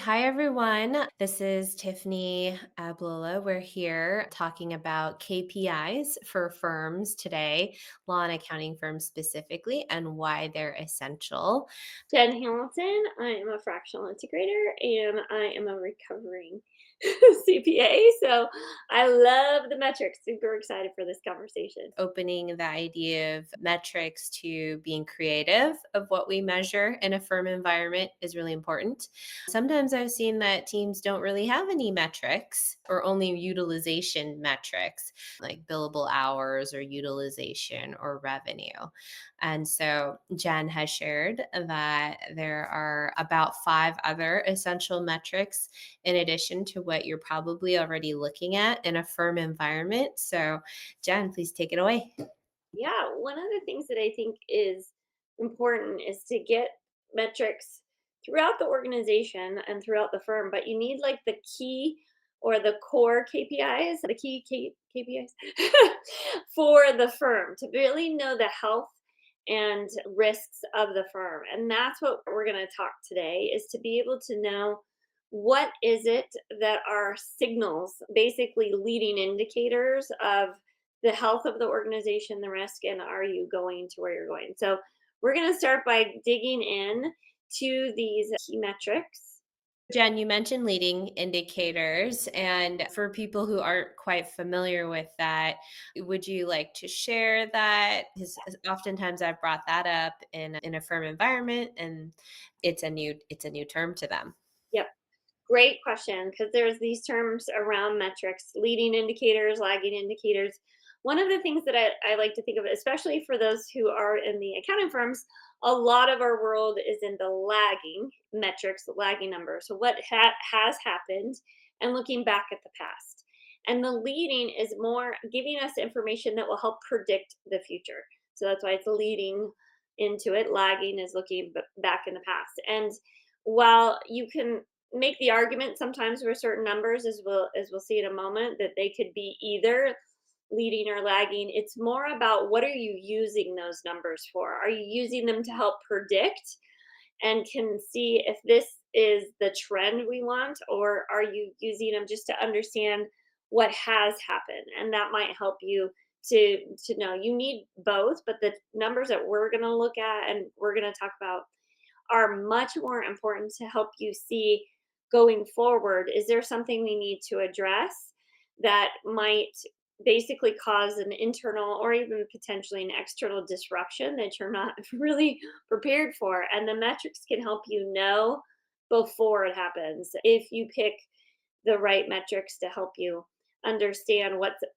Hi, everyone. This is Tiffany Ablola. We're here talking about KPIs for firms today, law and accounting firms specifically, and why they're essential. Jen Hamilton. I am a fractional integrator and I am a recovering CPA. So I love the metrics. Super excited for this conversation. Opening the idea of metrics to being creative of what we measure in a firm environment is really important. Sometimes I've seen that teams don't really have any metrics or only utilization metrics like billable hours or utilization or revenue. And so Jen has shared that there are about five other essential metrics in addition to what you're probably already looking at in a firm environment. So Jen, please take it away. Yeah, one of the things that I think is important is to get metrics throughout the organization and throughout the firm, but you need like the key or the core KPIs, the KPIs for the firm to really know the health and risks of the firm. And that's what we're going to talk today is to be able to know what is it that are signals, basically leading indicators of the health of the organization, the risk, and are you going to where you're going? So we're going to start by digging in to these key metrics. Jen, you mentioned leading indicators. And for people who aren't quite familiar with that, would you like to share that? Because oftentimes I've brought that up in a firm environment and it's a new term to them. Yep. Great question, because there's these terms around metrics, leading indicators, lagging indicators. One of the things that I like to think of, especially for those who are in the accounting firms, a lot of our world is in the lagging metrics, the lagging numbers. So what has happened and looking back at the past. And the leading is more giving us information that will help predict the future. So that's why it's leading into it. Lagging is looking back in the past. And while you can make the argument sometimes for certain numbers, as we'll see in a moment, that they could be either leading or lagging. It's more about what are you using those numbers for? Are you using them to help predict and can see if this is the trend we want, or are you using them just to understand what has happened? And that might help you to know. You need both, but the numbers that we're going to look at and we're going to talk about are much more important to help you see going forward. Is there something we need to address that might basically cause an internal or even potentially an external disruption that you're not really prepared for? And the metrics can help you know before it happens if you pick the right metrics to help you understand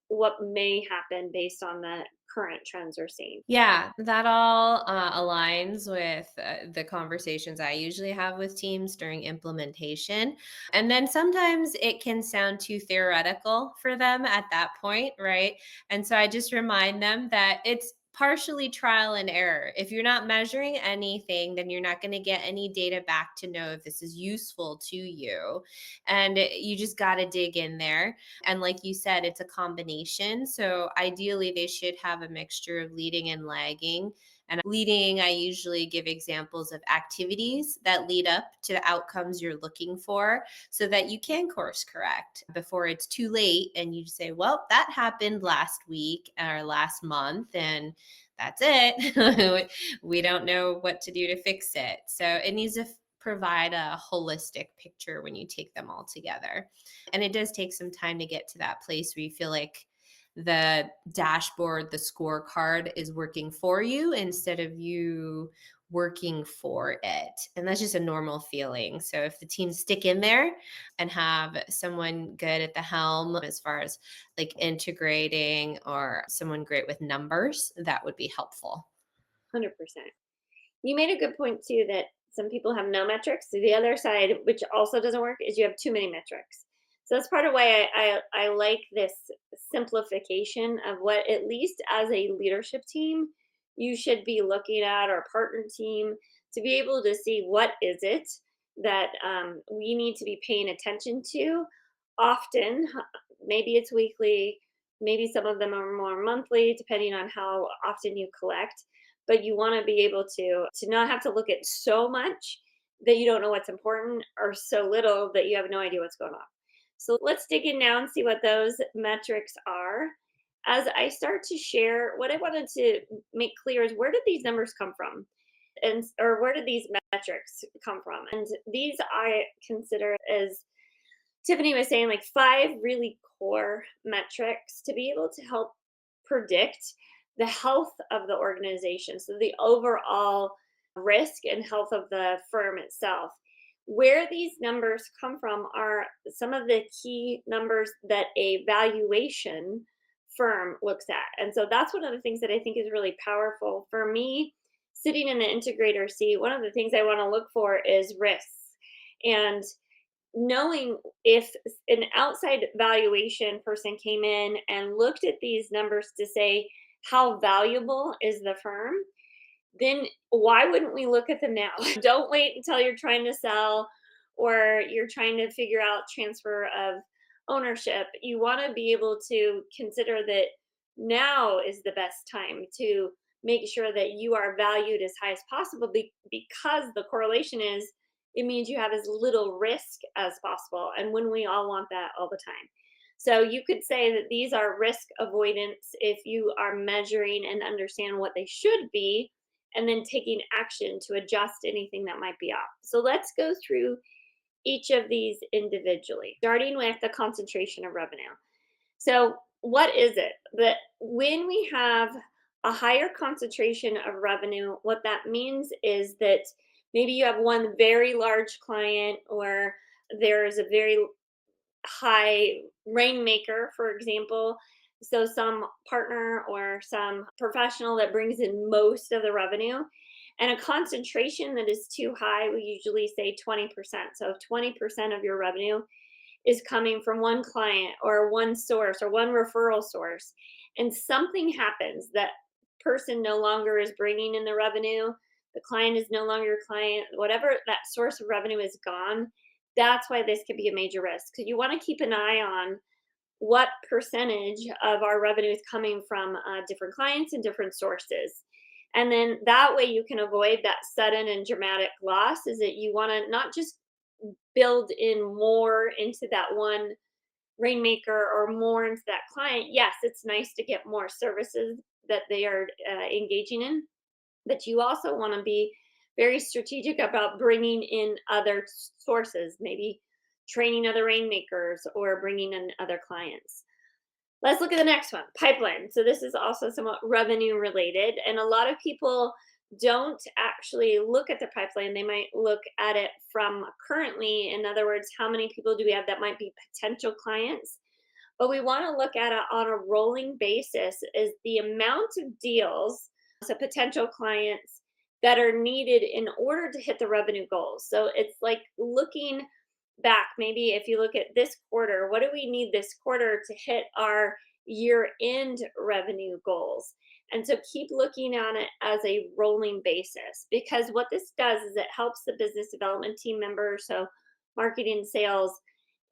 what may happen based on the current trends we're seeing. Yeah, that all aligns with the conversations I usually have with teams during implementation. And then sometimes it can sound too theoretical for them at that point, right? And so I just remind them that it's partially trial and error. If you're not measuring anything, then you're not going to get any data back to know if this is useful to you. And you just got to dig in there. And like you said, it's a combination. So ideally, they should have a mixture of leading and lagging. And leading, I usually give examples of activities that lead up to the outcomes you're looking for so that you can course correct before it's too late. And you say, well, that happened last week or last month. And that's it. We don't know what to do to fix it. So it needs to provide a holistic picture when you take them all together. And it does take some time to get to that place where you feel like the dashboard, the scorecard is working for you instead of you working for it. And that's just a normal feeling. So if the teams stick in there and have someone good at the helm as far as like integrating or someone great with numbers, that would be helpful. 100%. You made a good point too that some people have no metrics. So the other side, which also doesn't work, is you have too many metrics. So that's part of why I like this simplification of what, at least as a leadership team, you should be looking at, or partner team, to be able to see what is it that we need to be paying attention to. Often, maybe it's weekly, maybe some of them are more monthly, depending on how often you collect, but you want to be able to not have to look at so much that you don't know what's important, or so little that you have no idea what's going on. So let's dig in now and see what those metrics are. As I start to share, what I wanted to make clear is, where did these numbers come from? And or where did these metrics come from? And these I consider, as Tiffany was saying, like 5 really core metrics to be able to help predict the health of the organization. So the overall risk and health of the firm itself. Where these numbers come from are some of the key numbers that a valuation firm looks at. And so that's one of the things that I think is really powerful. For me, sitting in the integrator seat, one of the things I want to look for is risks. And knowing if an outside valuation person came in and looked at these numbers to say, how valuable is the firm, then why wouldn't we look at them now? Don't wait until you're trying to sell or you're trying to figure out transfer of ownership. You want to be able to consider that now is the best time to make sure that you are valued as high as possible, because the correlation is, it means you have as little risk as possible. And when we all want that all the time. So you could say that these are risk avoidance if you are measuring and understand what they should be, and then taking action to adjust anything that might be off. So let's go through each of these individually, starting with the concentration of revenue. So, what is it? That when we have a higher concentration of revenue, what that means is that maybe you have one very large client, or there's a very high rainmaker, for example. So some partner or some professional that brings in most of the revenue, and a concentration that is too high, we usually say 20%. So if 20% of your revenue is coming from one client or one source or one referral source, and something happens, that person no longer is bringing in the revenue, the client is no longer a client, whatever, that source of revenue is gone, that's why this could be a major risk. Because you want to keep an eye on what percentage of our revenue is coming from different clients and different sources. And then that way you can avoid that sudden and dramatic loss. Is that you want to not just build in more into that one rainmaker or more into that client. Yes, it's nice to get more services that they are engaging in, but you also want to be very strategic about bringing in other sources, maybe training other rainmakers or bringing in other clients. Let's look at the next one, pipeline. So this is also somewhat revenue related, and a lot of people don't actually look at the pipeline. They might look at it from currently. In other words, how many people do we have that might be potential clients? But we want to look at it on a rolling basis, is the amount of deals, so potential clients, that are needed in order to hit the revenue goals. So it's like looking back, maybe if you look at this quarter, what do we need this quarter to hit our year end revenue goals? And so keep looking on it as a rolling basis, because what this does is it helps the business development team members, so marketing, sales,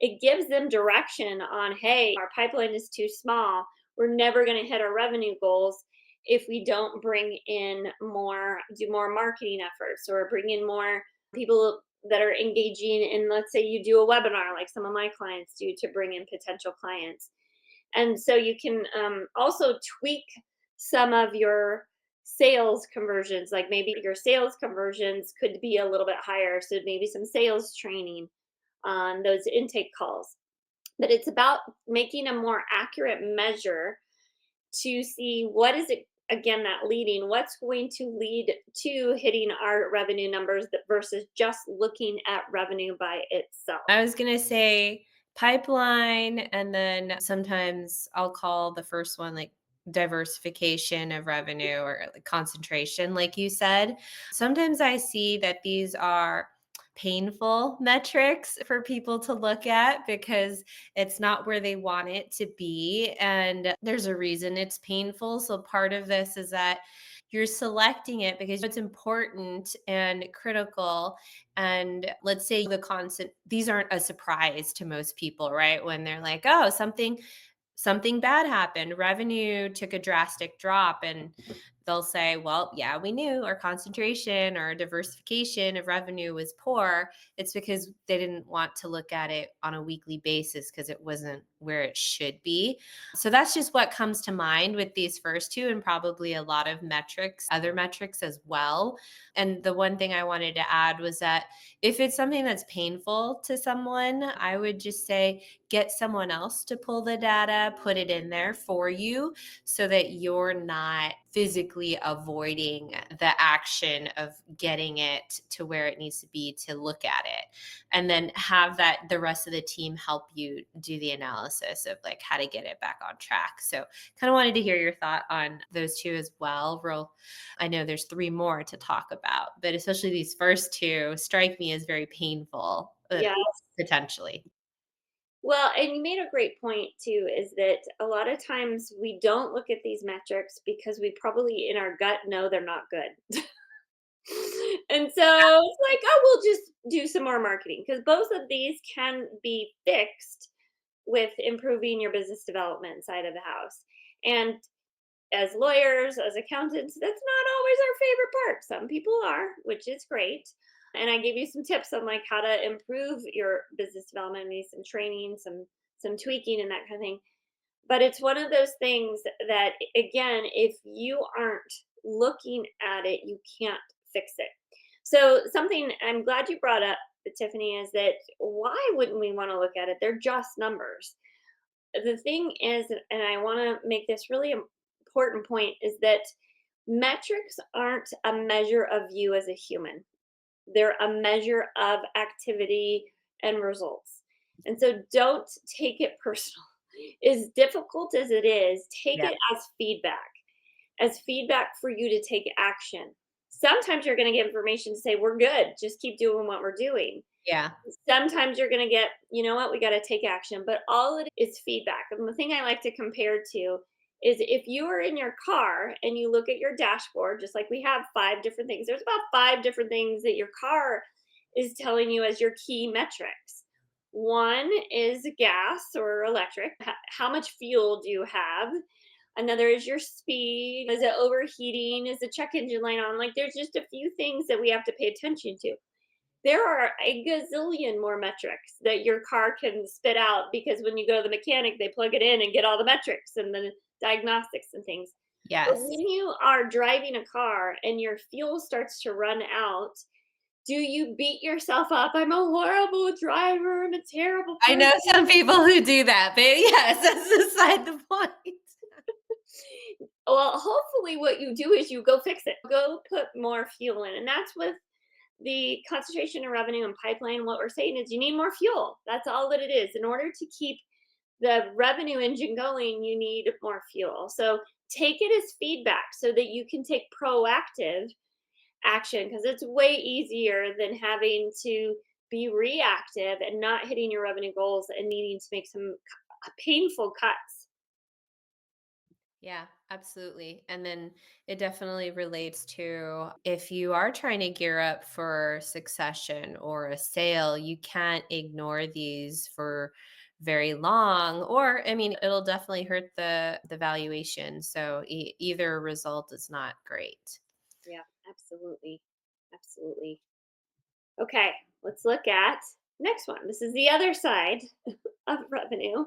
it gives them direction on, hey, our pipeline is too small. We're never going to hit our revenue goals if we don't bring in more, do more marketing efforts, or bring in more people that are engaging in, let's say you do a webinar like some of my clients do to bring in potential clients. And so you can also tweak some of your sales conversions, like maybe your sales conversions could be a little bit higher. So maybe some sales training on those intake calls. But it's about making a more accurate measure to see what is it, again, that leading, what's going to lead to hitting our revenue numbers, that versus just looking at revenue by itself. I was gonna say pipeline, and then sometimes I'll call the first one like diversification of revenue, or like concentration, like you said. Sometimes I see that these are painful metrics for people to look at because it's not where they want it to be. And there's a reason it's painful. So part of this is that you're selecting it because it's important and critical. And let's say the constant, these aren't a surprise to most people, right? When they're like, oh, something bad happened, revenue took a drastic drop, and they'll say, well, yeah, we knew our concentration or diversification of revenue was poor. It's because they didn't want to look at it on a weekly basis because it wasn't where it should be. So that's just what comes to mind with these first two, and probably a lot of metrics, other metrics as well. And the one thing I wanted to add was that if it's something that's painful to someone, I would just say get someone else to pull the data, put it in there for you so that you're not physically avoiding the action of getting it to where it needs to be to look at it. And then have that the rest of the team help you do the analysis of like how to get it back on track. So kind of wanted to hear your thought on those two as well. I know there's three more to talk about, but especially these first two strike me as very painful, Yeah. potentially. Well, and you made a great point too, is that a lot of times we don't look at these metrics because we probably in our gut know they're not good. And so it's like, oh, we'll just do some more marketing because both of these can be fixed with improving your business development side of the house. And as lawyers, as accountants, that's not always our favorite part. Some people are, which is great. And I gave you some tips on like how to improve your business development, maybe some training, some tweaking and that kind of thing. But it's one of those things that again, if you aren't looking at it, you can't fix it. So something I'm glad you brought up, Tiffany, is that why wouldn't we want to look at it? They're just numbers. The thing is, and I want to make this really important point, is that metrics aren't a measure of you as a human. They're a measure of activity and results. And so don't take it personal. As difficult as it is, take Yeah. it as feedback for you to take action. Sometimes you're going to get information to say, we're good, just keep doing what we're doing. Yeah. Sometimes you're going to get, you know what, we got to take action, but all it is feedback. And the thing I like to compare to is if you are in your car and you look at your dashboard, just like we have five different things, there's about five different things that your car is telling you as your key metrics. One is gas or electric. How much fuel do you have? Another is your speed. Is it overheating? Is the check engine light on? Like there's just a few things that we have to pay attention to. There are a gazillion more metrics that your car can spit out because when you go to the mechanic, they plug it in and get all the metrics and the diagnostics and things. But Yes. when you are driving a car and your fuel starts to run out, do you beat yourself up? I'm a horrible driver. I'm a terrible I know person. some people who do that, but yes, that's beside the point. Well, hopefully, what you do is you go fix it, go put more fuel in. And that's with the concentration of revenue and pipeline. What we're saying is you need more fuel. That's all that it is. In order to keep the revenue engine going, you need more fuel. So take it as feedback so that you can take proactive action because it's way easier than having to be reactive and not hitting your revenue goals and needing to make some painful cuts. Yeah, absolutely. And then it definitely relates to if you are trying to gear up for succession or a sale, you can't ignore these for very long, or I mean it'll definitely hurt the valuation. So either result is not great. Yeah, absolutely. Absolutely. Okay, let's look at next one. This is the other side of revenue,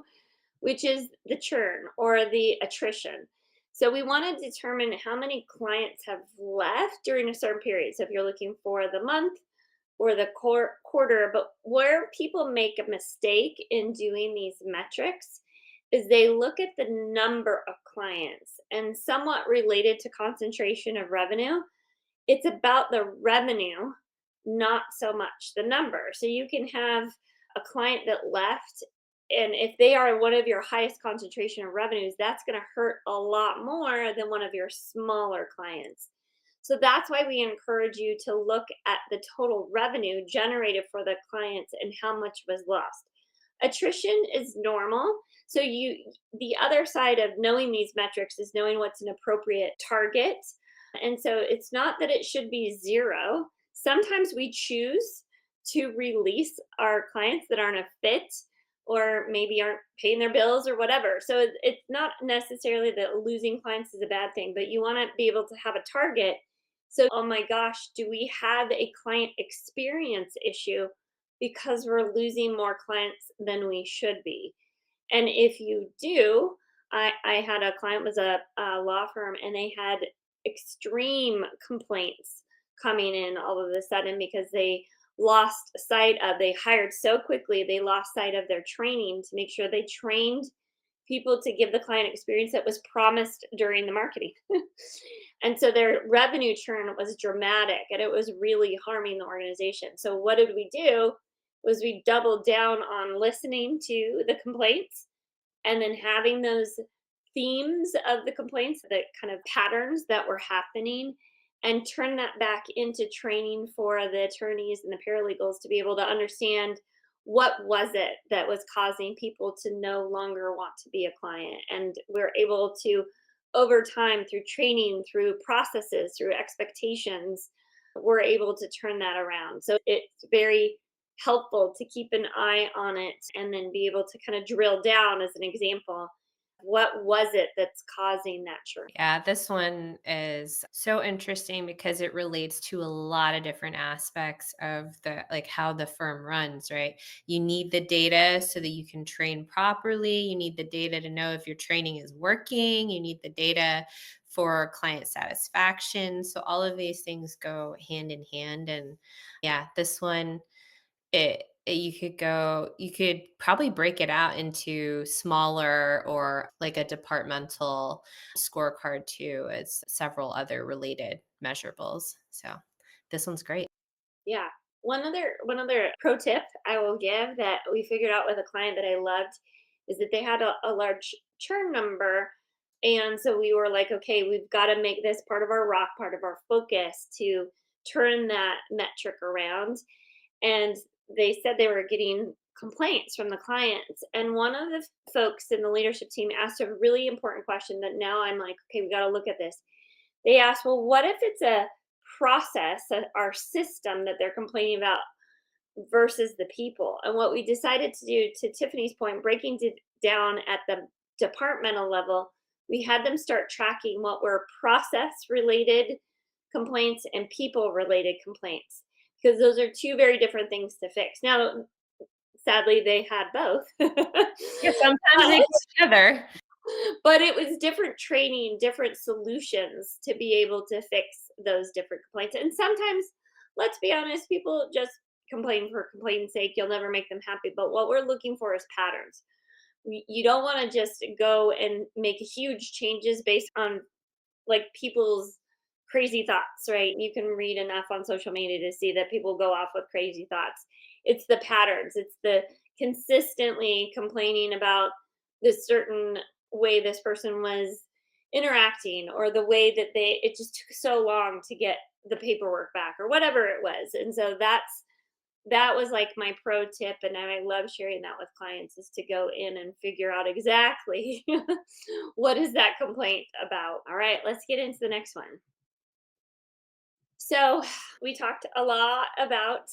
which is the churn or the attrition. So we want to determine how many clients have left during a certain period. So if you're looking for the month or the quarter, but where people make a mistake in doing these metrics is they look at the number of clients and somewhat related to concentration of revenue. It's about the revenue, not so much the number. So you can have a client that left, and if they are one of your highest concentration of revenues, that's going to hurt a lot more than one of your smaller clients. So that's why we encourage you to look at the total revenue generated for the clients and how much was lost. Attrition is normal. So the other side of knowing these metrics is knowing what's an appropriate target. And so it's not that it should be zero. Sometimes we choose to release our clients that aren't a fit or maybe aren't paying their bills or whatever. So it's not necessarily that losing clients is a bad thing, but you want to be able to have a target. So, oh my gosh, do we have a client experience issue because we're losing more clients than we should be? And if you do, I had a client was a law firm, and they had extreme complaints coming in all of a sudden because they hired so quickly, they lost sight of their training to make sure they trained people to give the client experience that was promised during the marketing. And so their revenue churn was dramatic, and it was really harming the organization. So what did we do? Was we doubled down on listening to the complaints, and then having those themes of the complaints, the kind of patterns that were happening, and turn that back into training for the attorneys and the paralegals to be able to understand what was it that was causing people to no longer want to be a client. And we're able to, over time, through training, through processes, through expectations, we're able to turn that around. So it's very helpful to keep an eye on it and then be able to kind of drill down, as an example, what was it that's causing that churn. Yeah, this one is so interesting because it relates to a lot of different aspects of the like how the firm runs, right? You need the data so that you can train properly. You need the data to know if your training is working. You need the data for client satisfaction. So all of these things go hand in hand. And yeah, this one you could probably break it out into smaller or like a departmental scorecard too, as several other related measurables. So this one's great. Yeah. One other pro tip I will give that we figured out with a client that I loved is that they had a large churn number. And so we were like, okay, we've got to make this part of our rock, part of our focus to turn that metric around. And they said they were getting complaints from the clients. And one of the folks in the leadership team asked a really important question that now I'm like, okay, we got to look at this. They asked, well, what if it's a process, our system that they're complaining about versus the people? And what we decided to do, to Tiffany's point, breaking it down at the departmental level, we had them start tracking what were process related complaints and people related complaints, because those are two very different things to fix. Now, sadly, they had both. Yeah, sometimes they But go together. but it was different training, different solutions to be able to fix those different complaints. And sometimes, let's be honest, people just complain for complaining's sake. You'll never make them happy. But what we're looking for is patterns. You don't want to just go and make huge changes based on like people's crazy thoughts, right? You can read enough on social media to see that people go off with crazy thoughts. It's the patterns, it's the consistently complaining about this certain way this person was interacting, or the way that it just took so long to get the paperwork back, or whatever it was. And so that was like my pro tip, and I love sharing that with clients, is to go in and figure out exactly what is that complaint about. All right, let's get into the next one. So we talked a lot about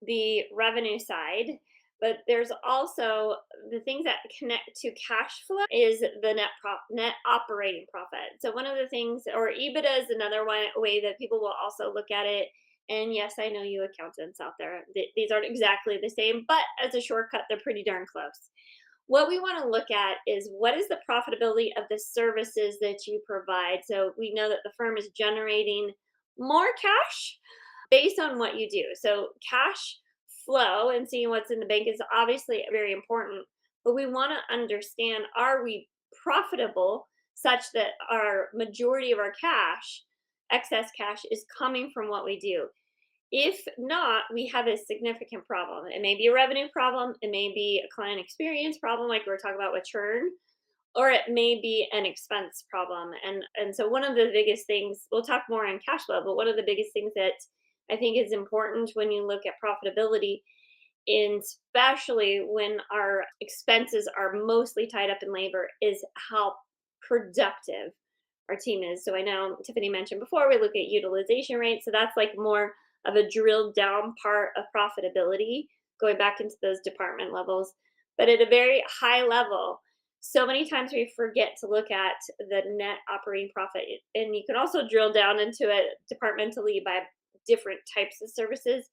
the revenue side, but there's also the things that connect to cash flow is the net operating profit. So one of the things, or EBITDA is another way that people will also look at it. And yes, I know you accountants out there, these aren't exactly the same, but as a shortcut, they're pretty darn close. What we want to look at is what is the profitability of the services that you provide. So we know that the firm is generating more cash based on what you do. So cash flow and seeing what's in the bank is obviously very important, but we want to understand, are we profitable such that our majority of our cash, excess cash, is coming from what we do? If not, we have a significant problem. It may be a revenue problem, it may be a client experience problem, like we were talking about with churn, or it may be an expense problem. And so one of the biggest things, we'll talk more on cash flow, but one of the biggest things that I think is important when you look at profitability, especially when our expenses are mostly tied up in labor, is how productive our team is. So I know Tiffany mentioned before, we look at utilization rate. So that's like more of a drilled down part of profitability, going back into those department levels. But at a very high level, so many times we forget to look at the net operating profit. And you can also drill down into it departmentally by different types of services.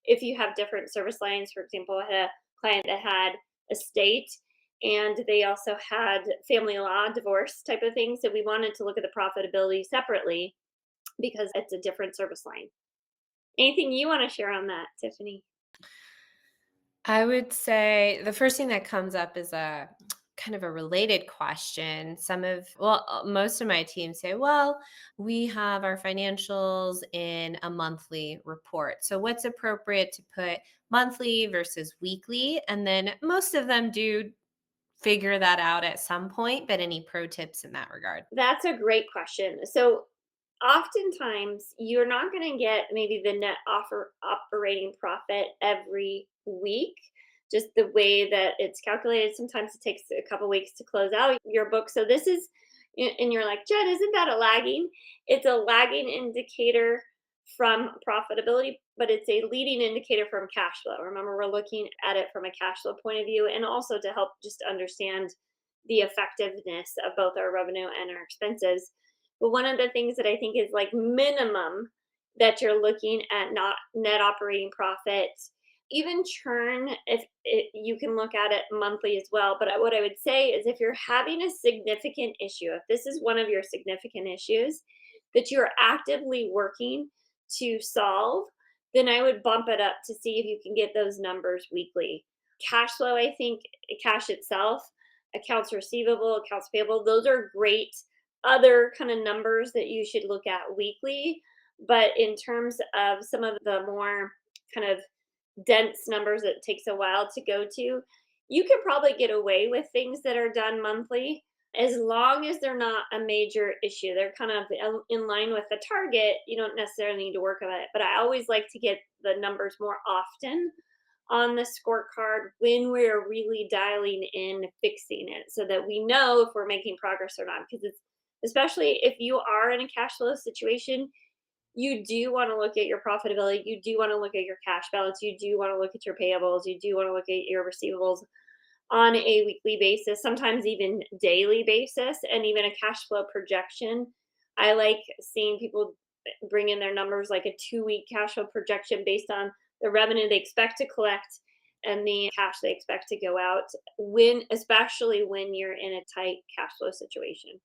If you have different service lines, for example, I had a client that had estate and they also had family law, divorce type of things. So we wanted to look at the profitability separately because it's a different service line. Anything you want to share on that, Tiffany? I would say the first thing that comes up is a kind of a related question. Most of my team say, well, we have our financials in a monthly report. So, what's appropriate to put monthly versus weekly? And then most of them do figure that out at some point, but any pro tips in that regard? That's a great question. So, oftentimes, you're not going to get maybe the net offer operating profit every week, just the way that it's calculated. Sometimes it takes a couple weeks to close out your book. So, this is, and you're like, Jen, isn't that a lagging? It's a lagging indicator from profitability, but it's a leading indicator from cash flow. Remember, we're looking at it from a cash flow point of view and also to help just understand the effectiveness of both our revenue and our expenses. But one of the things that I think is like minimum that you're looking at, not net operating profit, even churn, if you can look at it monthly as well. But what I would say is if you're having a significant issue, if this is one of your significant issues that you're actively working to solve, then I would bump it up to see if you can get those numbers weekly. Cash flow, I think, cash itself, accounts receivable, accounts payable, those are great other kind of numbers that you should look at weekly. But in terms of some of the more kind of dense numbers that takes a while to go to, you could probably get away with things that are done monthly as long as they're not a major issue. They're kind of in line with the target. You don't necessarily need to work on it. But I always like to get the numbers more often on the scorecard when we're really dialing in fixing it so that we know if we're making progress or not, because it's especially if you are in a cash flow situation, you do want to look at your profitability, you do want to look at your cash balance, you do want to look at your payables, you do want to look at your receivables on a weekly basis, sometimes even daily basis, and even a cash flow projection. I like seeing people bring in their numbers like a 2 week cash flow projection based on the revenue they expect to collect and the cash they expect to go out when, especially when you're in a tight cash flow situation.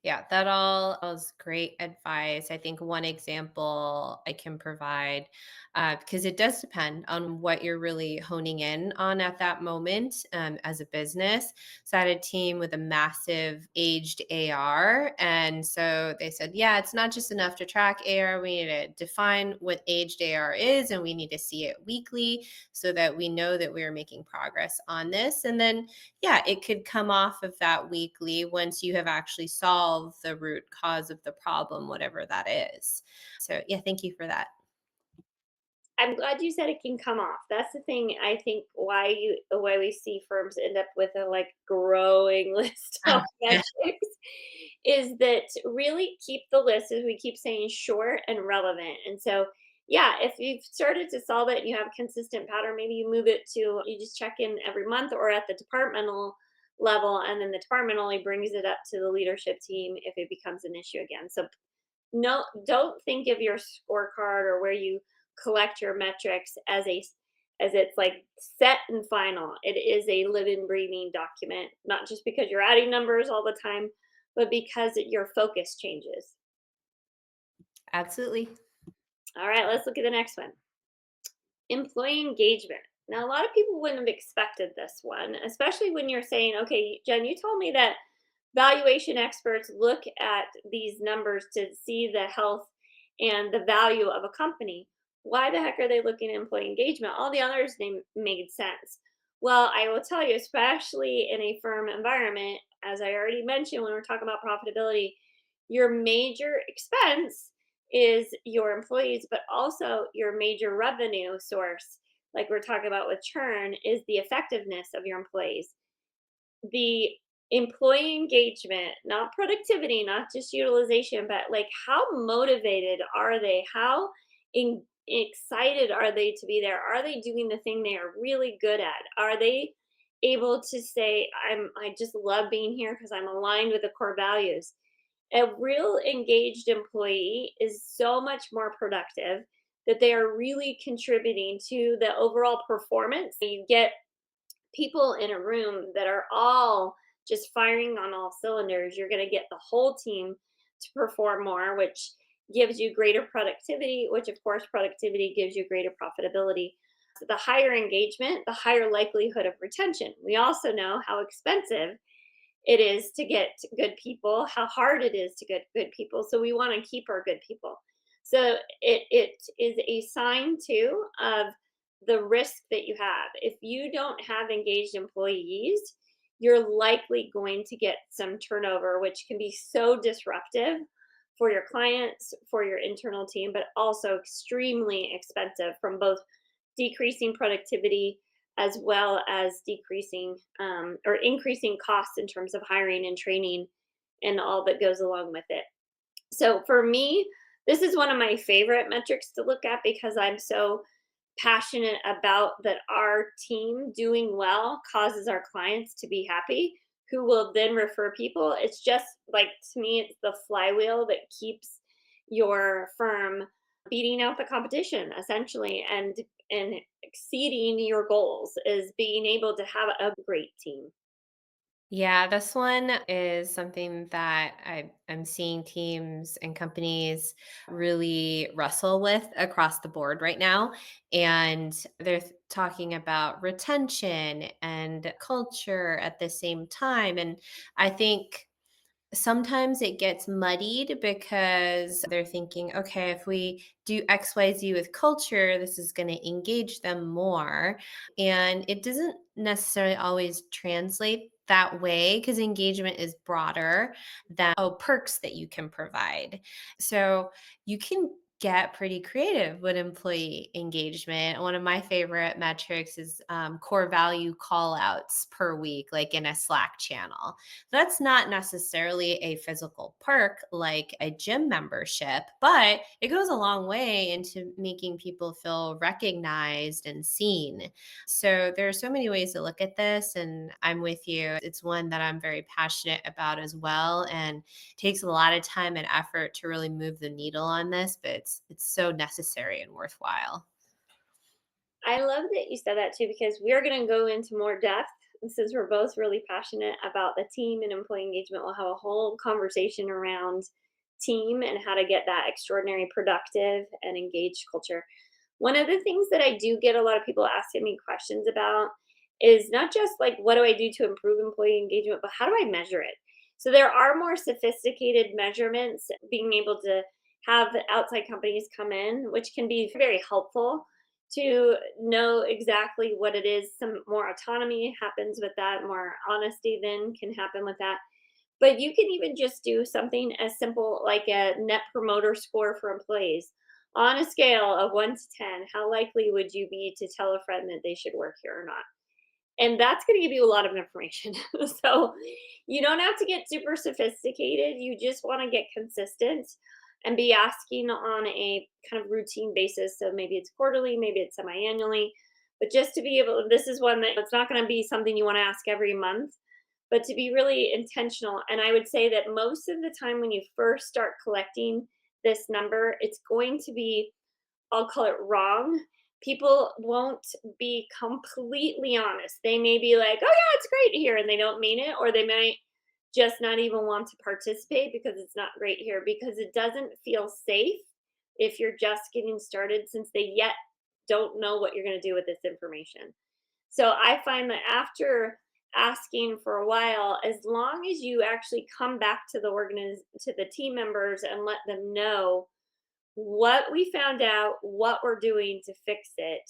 Yeah, that all was great advice. I think one example I can provide, because it does depend on what you're really honing in on at that moment as a business. So I had a team with a massive aged AR. And so they said, yeah, it's not just enough to track AR. We need to define what aged AR is, and we need to see it weekly so that we know that we are making progress on this. And then yeah, it could come off of that weekly once you have actually solved the root cause of the problem, whatever that is. So, yeah, thank you for that. I'm glad you said it can come off. That's the thing I think why we see firms end up with a like growing list of Yeah. metrics is that really keep the list, as we keep saying, short and relevant. And so yeah, if you've started to solve it and you have a consistent pattern, maybe you move it to you just check in every month or at the departmental level, and then the department only brings it up to the leadership team if it becomes an issue again. So no, don't think of your scorecard or where you collect your metrics as a as it's like set and final. It is a living breathing document, not just because you're adding numbers all the time, but because your focus changes. Absolutely. All right, let's look at the next one. Employee engagement. Now, a lot of people wouldn't have expected this one, especially when you're saying, okay, Jen, you told me that valuation experts look at these numbers to see the health and the value of a company. Why the heck are they looking at employee engagement? All the others they made sense. Well, I will tell you, especially in a firm environment, as I already mentioned when we're talking about profitability, your major expense is your employees, but also your major revenue source, like we're talking about with churn, is the effectiveness of your employees. The employee engagement, not productivity, not just utilization, but like how motivated are they? How excited are they to be there? Are they doing the thing they are really good at? Are they able to say, I just love being here because I'm aligned with the core values. A real engaged employee is so much more productive, that they are really contributing to the overall performance. You get people in a room that are all just firing on all cylinders, you're going to get the whole team to perform more, which gives you greater productivity, which of course, productivity gives you greater profitability. So the higher engagement, the higher likelihood of retention. We also know how expensive it is to get good people, how hard it is to get good people. So we want to keep our good people. So it is a sign too of the risk that you have. If you don't have engaged employees, you're likely going to get some turnover, which can be so disruptive for your clients, for your internal team, but also extremely expensive from both decreasing productivity as well as decreasing or increasing costs in terms of hiring and training and all that goes along with it. So for me, this is one of my favorite metrics to look at because I'm so passionate about that our team doing well causes our clients to be happy, who will then refer people. It's just like, to me, it's the flywheel that keeps your firm beating out the competition essentially, and exceeding your goals is being able to have a great team. Yeah, this one is something that I'm seeing teams and companies really wrestle with across the board right now. And they're talking about retention and culture at the same time. And I think sometimes it gets muddied because they're thinking, okay, if we do XYZ with culture, this is going to engage them more. And it doesn't necessarily always translate that way because engagement is broader than perks that you can provide. So you can get pretty creative with employee engagement. One of my favorite metrics is core value call outs per week, like in a Slack channel. That's not necessarily a physical perk like a gym membership, but it goes a long way into making people feel recognized and seen. So there are so many ways to look at this, and I'm with you. It's one that I'm very passionate about as well, and takes a lot of time and effort to really move the needle on this, but it's so necessary and worthwhile. I love that you said that too, because we're going to go into more depth. And since we're both really passionate about the team and employee engagement, we'll have a whole conversation around team and how to get that extraordinary productive and engaged culture. One of the things that I do get a lot of people asking me questions about is not just like, what do I do to improve employee engagement, but how do I measure it? So there are more sophisticated measurements, being able to have outside companies come in, which can be very helpful to know exactly what it is. Some more autonomy happens with that, more honesty then can happen with that. But you can even just do something as simple like a net promoter score for employees. On a scale of 1 to 10, how likely would you be to tell a friend that they should work here or not? And that's going to give you a lot of information. So you don't have to get super sophisticated. You just want to get consistent and be asking on a kind of routine basis. So maybe it's quarterly, maybe it's semi annually, but just to be able, this is one that it's not going to be something you want to ask every month, but to be really intentional. And I would say that most of the time when you first start collecting this number, it's going to be, I'll call it wrong. People won't be completely honest. They may be like, "Oh yeah, it's great here," and they don't mean it, or they might just not even want to participate because it's not great here, because it doesn't feel safe if you're just getting started, since they yet don't know what you're going to do with this information. So I find that after asking for a while, as long as you actually come back to to the team members and let them know what we found out, what we're doing to fix it,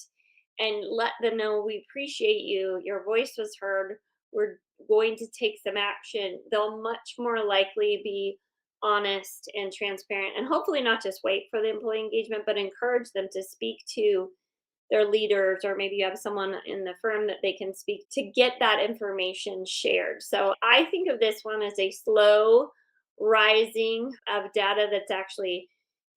and let them know we appreciate you, your voice was heard, we're going to take some action, they'll much more likely be honest and transparent, and hopefully not just wait for the employee engagement, but encourage them to speak to their leaders, or maybe you have someone in the firm that they can speak to get that information shared. So I think of this one as a slow rising of data that's actually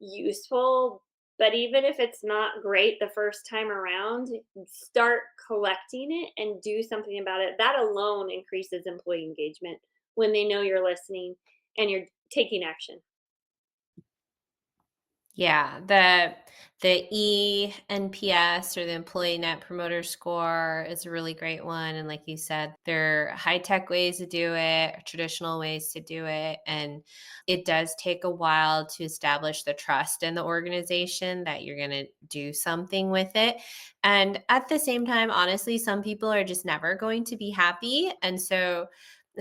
useful, But even if it's not great the first time around, start collecting it and do something about it. That alone increases employee engagement when they know you're listening and you're taking action. Yeah, the ENPS or the Employee Net Promoter Score is a really great one. And like you said, there are high tech ways to do it, traditional ways to do it. And it does take a while to establish the trust in the organization that you're going to do something with it. And at the same time, honestly, some people are just never going to be happy. And so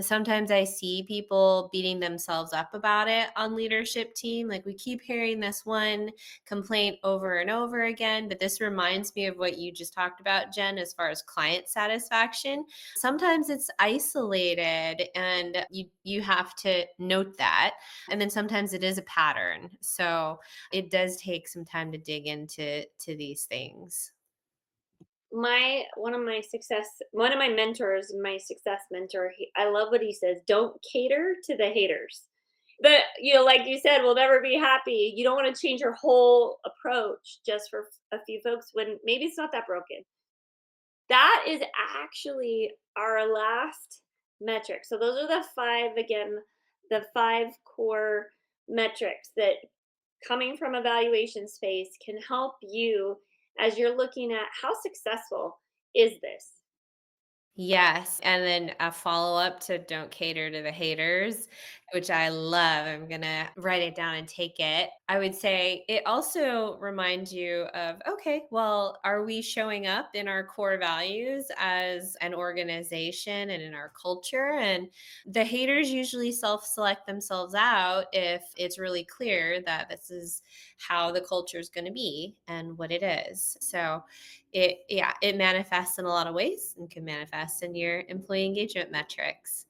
sometimes I see people beating themselves up about it on leadership team. Like we keep hearing this one complaint over and over again, but this reminds me of what you just talked about, Jen, as far as client satisfaction. Sometimes it's isolated and you have to note that. And then sometimes it is a pattern. So it does take some time to dig into these things. My one of my mentors, my success mentor, I love what he says, don't cater to the haters. But like you said, we'll never be happy. You don't want to change your whole approach just for a few folks when maybe it's not that broken. That is actually our last metric. So those are the five, again, the five core metrics that coming from evaluation space can help you as you're looking at how successful is this. Yes, and then a follow-up to don't cater to the haters, which I love. I'm gonna write it down and take it. I would say it also reminds you of, okay, well, are we showing up in our core values as an organization and in our culture? And the haters usually self-select themselves out if it's really clear that this is how the culture is going to be and what it is. So it manifests in a lot of ways and can manifest in your employee engagement metrics.